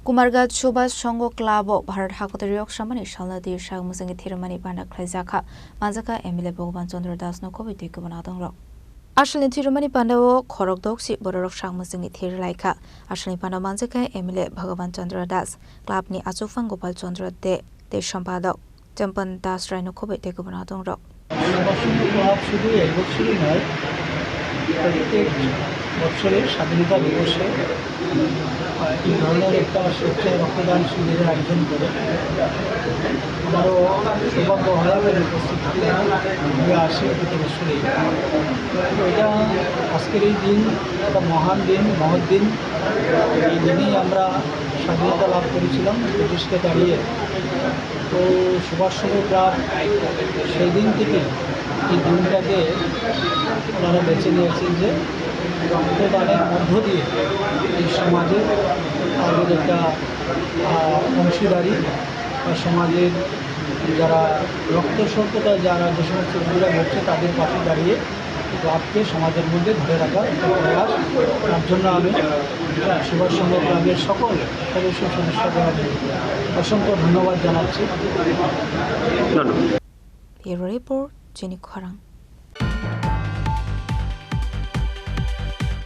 कुमारघाट सुभाष संघ क्लाब भारत हाकतारि सामानि सालनादि साग मुजंगि थिरमानि बाना खलाइजाखा माजाका एमएलए भगवान चंद्र दास नो कबि दै गुबुना दंर आसलनि थिरमानि पान्डाव खरक दक्सि बररक साग मुजंगि थिर लाइखा आसलनि पान्डाव माजाका एमएलए भगवान चंद्र दास क्लाबनि आचुफां गोपाल चंद्र दे सम्पादक चम्पन दास रायनो कबि दै गुबुना दंर ক্লাব শুধু এই বছরই নয়, প্রত্যেক বছরের স্বাধীনতা দিবসে এই ধরনের একটা স্বেচ্ছায় রক্তদান শিবিরের আয়োজন করে আমারও সৌভাগ্য হয় উপস্থিত হয়ে আসে প্রতি বছরেই। তো এটা আজকের এই দিন একটা মহান দিন, মহৎ দিন। এই দিনেই আমরা স্বাধীনতা লাভ করেছিলাম ব্রিটিশকে দাঁড়িয়ে। তো সুভাষ সংঘ ক্লাব সেই দিন থেকে এই দিনটাকে ওনারা বেছে নিয়েছেন যে রক্তদানের মধ্য দিয়ে এই সমাজে তাদের একটা অংশীদারি বা সমাজের যারা রক্ত স্বল্পতায় যারা যে সমস্ত রোগীরা ঘটছে তাদের পাশে দাঁড়িয়ে ক্লাবকে সমাজের মধ্যে ধরে রাখার একটা প্রয়াস। তার জন্য আমি সুভাষ সংঘ ক্লাবের সকল সদস্যদের অসংখ্য ধন্যবাদ জানাচ্ছি। Report, Jenny খরাং।